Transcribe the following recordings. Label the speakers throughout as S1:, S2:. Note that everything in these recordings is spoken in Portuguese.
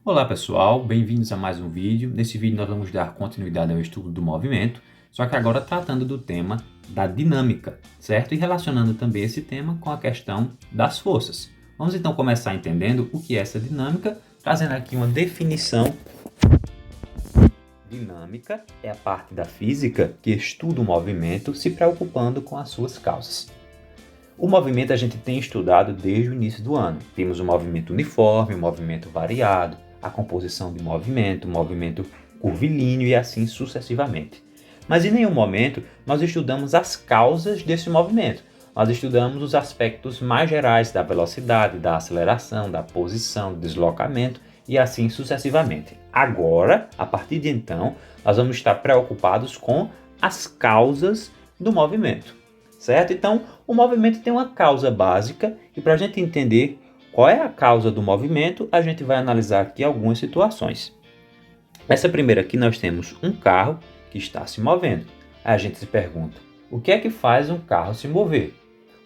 S1: Olá pessoal, bem-vindos a mais um vídeo. Nesse vídeo nós vamos dar continuidade ao estudo do movimento, só que agora tratando do tema da dinâmica, certo? E relacionando também esse tema com a questão das forças. Vamos então começar entendendo o que é essa dinâmica, trazendo aqui uma definição. Dinâmica é a parte da física que estuda o movimento se preocupando com as suas causas. O movimento a gente tem estudado desde o início do ano. Temos o movimento uniforme, o movimento variado, a composição de movimento, o movimento curvilíneo e assim sucessivamente. Mas em nenhum momento nós estudamos as causas desse movimento. Nós estudamos os aspectos mais gerais da velocidade, da aceleração, da posição, do deslocamento e assim sucessivamente. Agora, a partir de então, nós vamos estar preocupados com as causas do movimento, certo? Então, o movimento tem uma causa básica e para a gente entender qual é a causa do movimento, a gente vai analisar aqui algumas situações. Nessa primeira aqui nós temos um carro que está se movendo. Aí a gente se pergunta, o que é que faz um carro se mover?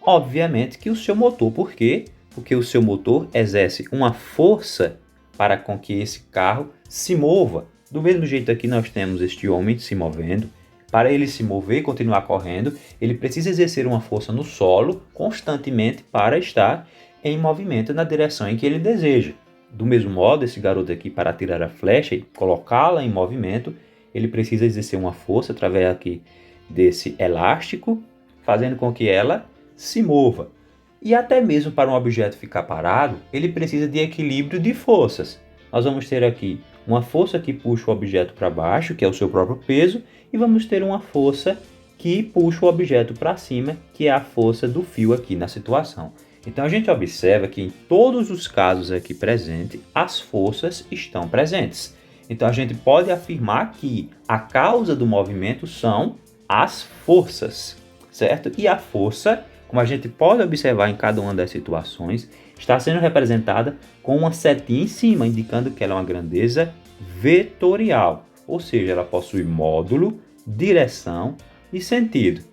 S1: Obviamente que o seu motor. Por quê? Porque o seu motor exerce uma força para com que esse carro se mova. Do mesmo jeito aqui nós temos este homem se movendo. Para ele se mover e continuar correndo, ele precisa exercer uma força no solo constantemente para estar em movimento na direção em que ele deseja. Do mesmo modo, esse garoto aqui, para tirar a flecha e colocá-la em movimento, ele precisa exercer uma força através aqui desse elástico, fazendo com que ela se mova. E até mesmo para um objeto ficar parado, ele precisa de equilíbrio de forças. Nós vamos ter aqui uma força que puxa o objeto para baixo, que é o seu próprio peso, e vamos ter uma força que puxa o objeto para cima, que é a força do fio aqui na situação. Então a gente observa que em todos os casos aqui presentes, as forças estão presentes. Então a gente pode afirmar que a causa do movimento são as forças, certo? E a força, como a gente pode observar em cada uma das situações, está sendo representada com uma setinha em cima, indicando que ela é uma grandeza vetorial, ou seja, ela possui módulo, direção e sentido.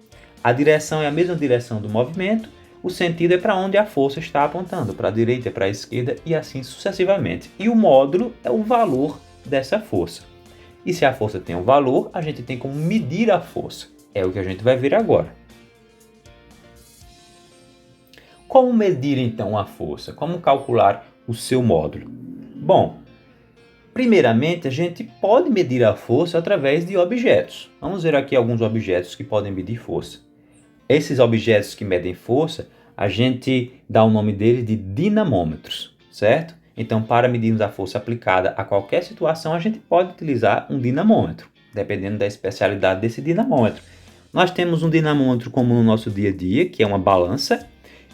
S1: A direção é a mesma direção do movimento, o sentido é para onde a força está apontando, para a direita, para a esquerda e assim sucessivamente. E o módulo é o valor dessa força. E se a força tem um valor, a gente tem como medir a força. É o que a gente vai ver agora. Como medir então a força? Como calcular o seu módulo? Bom, primeiramente a gente pode medir a força através de objetos. Vamos ver aqui alguns objetos que podem medir força. Esses objetos que medem força, a gente dá o nome deles de dinamômetros, certo? Então, para medirmos a força aplicada a qualquer situação, a gente pode utilizar um dinamômetro, dependendo da especialidade desse dinamômetro. Nós temos um dinamômetro como no nosso dia a dia, que é uma balança.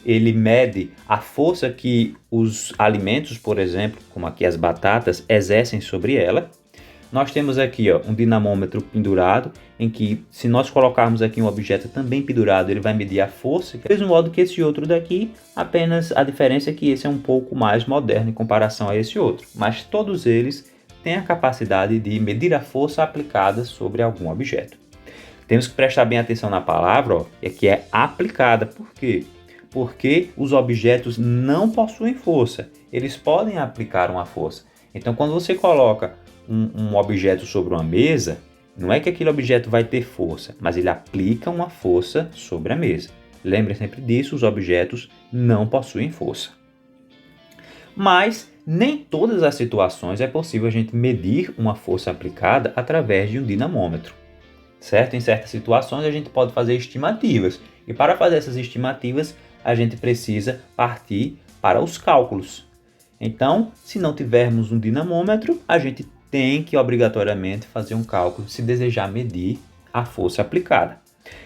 S1: Ele mede a força que os alimentos, por exemplo, como aqui as batatas, exercem sobre ela. Nós temos aqui um dinamômetro pendurado, em que se nós colocarmos aqui um objeto também pendurado, ele vai medir a força, do mesmo modo que esse outro daqui, apenas a diferença é que esse é um pouco mais moderno em comparação a esse outro. Mas todos eles têm a capacidade de medir a força aplicada sobre algum objeto. Temos que prestar bem atenção na palavra, que é aplicada. Por quê? Porque os objetos não possuem força, eles podem aplicar uma força. Então, quando você coloca um objeto sobre uma mesa, não é que aquele objeto vai ter força, mas ele aplica uma força sobre a mesa. Lembre sempre disso, os objetos não possuem força. Mas nem todas as situações é possível a gente medir uma força aplicada através de um dinamômetro, certo? Em certas situações a gente pode fazer estimativas, e para fazer essas estimativas a gente precisa partir para os cálculos. Então, se não tivermos um dinamômetro, a gente tem que obrigatoriamente fazer um cálculo se desejar medir a força aplicada.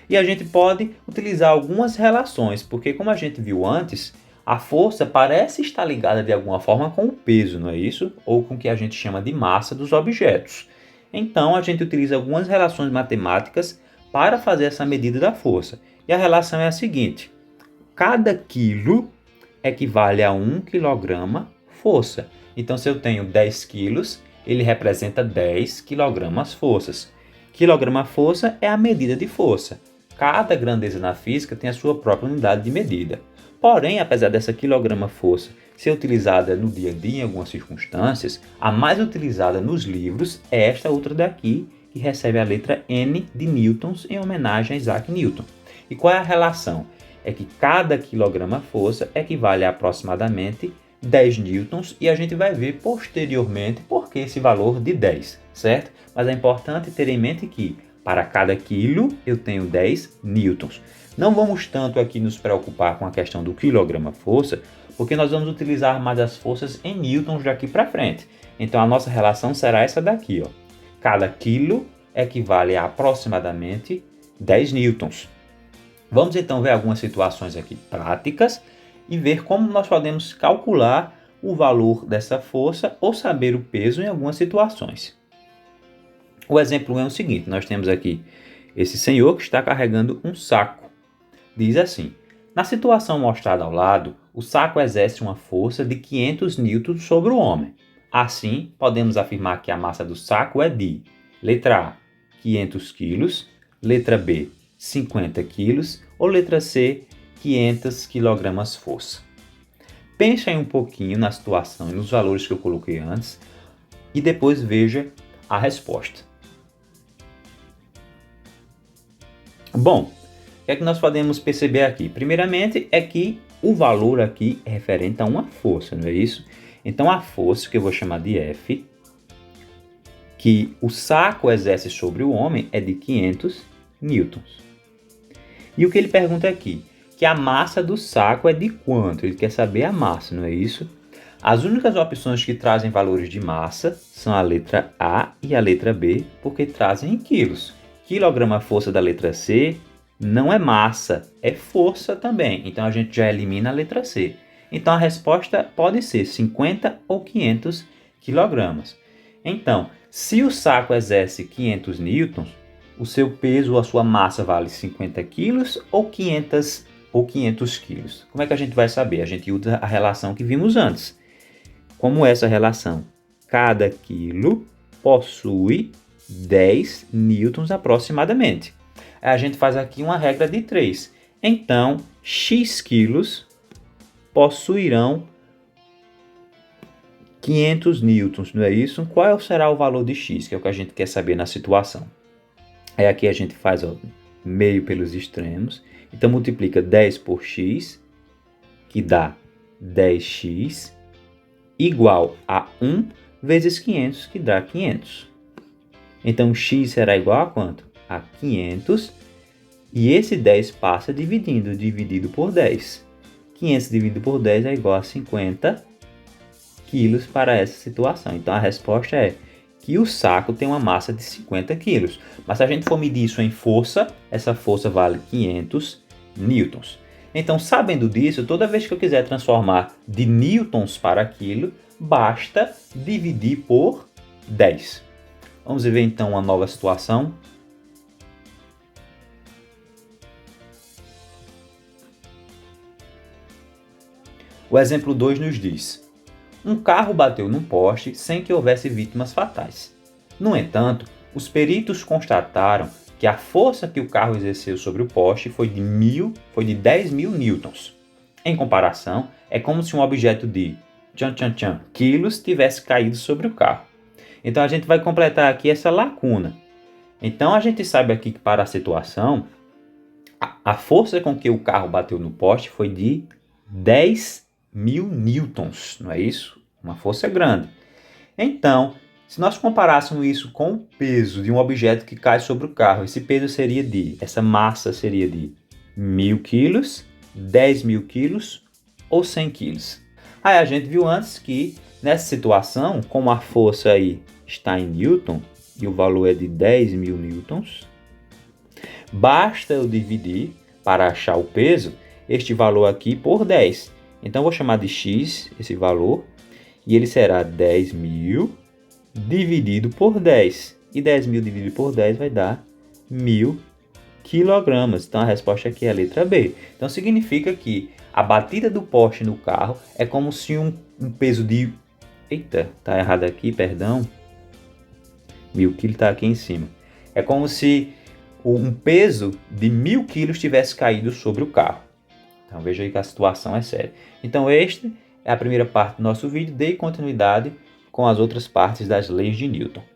S1: E a gente pode utilizar algumas relações, porque como a gente viu antes, a força parece estar ligada de alguma forma com o peso, não é isso? Ou com o que a gente chama de massa dos objetos. Então a gente utiliza algumas relações matemáticas para fazer essa medida da força. E a relação é a seguinte: cada quilo equivale a 1 kg força. Então se eu tenho 10 quilos, ele representa 10 kg forças. Quilograma força é a medida de força. Cada grandeza na física tem a sua própria unidade de medida. Porém, apesar dessa quilograma força ser utilizada no dia a dia em algumas circunstâncias, a mais utilizada nos livros é esta outra daqui, que recebe a letra N de newtons em homenagem a Isaac Newton. E qual é a relação? É que cada quilograma-força equivale a aproximadamente 10 newtons e a gente vai ver posteriormente por que esse valor de 10, certo? Mas é importante ter em mente que para cada quilo eu tenho 10 newtons. Não vamos tanto aqui nos preocupar com a questão do quilograma-força, porque nós vamos utilizar mais as forças em newtons daqui para frente. Então a nossa relação será essa daqui, ó. Cada quilo equivale a aproximadamente 10 newtons. Vamos então ver algumas situações aqui práticas e ver como nós podemos calcular o valor dessa força ou saber o peso em algumas situações. O exemplo é o seguinte, nós temos aqui esse senhor que está carregando um saco. Diz assim, na situação mostrada ao lado, o saco exerce uma força de 500 newtons sobre o homem. Assim, podemos afirmar que a massa do saco é de, letra A, 500 kg, letra B, 50 kg ou letra C, 500 kg força. Pense aí um pouquinho na situação e nos valores que eu coloquei antes e depois veja a resposta. Bom, o que é que nós podemos perceber aqui? Primeiramente é que o valor aqui é referente a uma força, não é isso? Então a força, que eu vou chamar de F, que o saco exerce sobre o homem é de 500 newtons. E o que ele pergunta aqui? Que a massa do saco é de quanto? Ele quer saber a massa, não é isso? As únicas opções que trazem valores de massa são a letra A e a letra B, porque trazem em quilos. Quilograma-força da letra C não é massa, é força também. Então a gente já elimina a letra C. Então a resposta pode ser 50 ou 500 quilogramas. Então, se o saco exerce 500 newtons, o seu peso ou a sua massa vale 50 quilos ou 500 quilos. Como é que a gente vai saber? A gente usa a relação que vimos antes. Como essa relação? Cada quilo possui 10 newtons aproximadamente. A gente faz aqui uma regra de 3. Então, x quilos possuirão 500 newtons, não é isso? Qual será o valor de x, que é o que a gente quer saber na situação? Aí aqui a gente faz meio pelos extremos. Então multiplica 10 por x, que dá 10x, igual a 1 vezes 500, que dá 500. Então x será igual a quanto? A 500. E esse 10 passa dividido por 10. 500 dividido por 10 é igual a 50 quilos para essa situação. Então a resposta é que o saco tem uma massa de 50 quilos. Mas se a gente for medir isso em força, essa força vale 500 newtons. Então, sabendo disso, toda vez que eu quiser transformar de newtons para quilo, basta dividir por 10. Vamos ver então uma nova situação. O exemplo 2 nos diz: um carro bateu num poste sem que houvesse vítimas fatais. No entanto, os peritos constataram que a força que o carro exerceu sobre o poste foi de 10 mil newtons. Em comparação, é como se um objeto de quilos tivesse caído sobre o carro. Então a gente vai completar aqui essa lacuna. Então a gente sabe aqui que para a situação, a força com que o carro bateu no poste foi de 10 mil newtons, não é isso? Uma força grande. Então, se nós comparássemos isso com o peso de um objeto que cai sobre o carro, essa massa seria de 1000 quilos, 10 mil quilos ou 100 quilos. Aí a gente viu antes que nessa situação, como a força aí está em newton e o valor é de 10 mil newtons, basta eu dividir para achar o peso este valor aqui por 10. Então eu vou chamar de x esse valor e ele será 10 mil dividido por 10. E 10 mil dividido por 10 vai dar 1000 quilogramas. Então a resposta aqui é a letra B. Então significa que a batida do poste no carro é como se um peso de... Eita, tá errado aqui, perdão. 1000 quilos está aqui em cima. É como se um peso de 1000 quilos tivesse caído sobre o carro. Então veja aí que a situação é séria. Então este é a primeira parte do nosso vídeo. Dei continuidade com as outras partes das leis de Newton.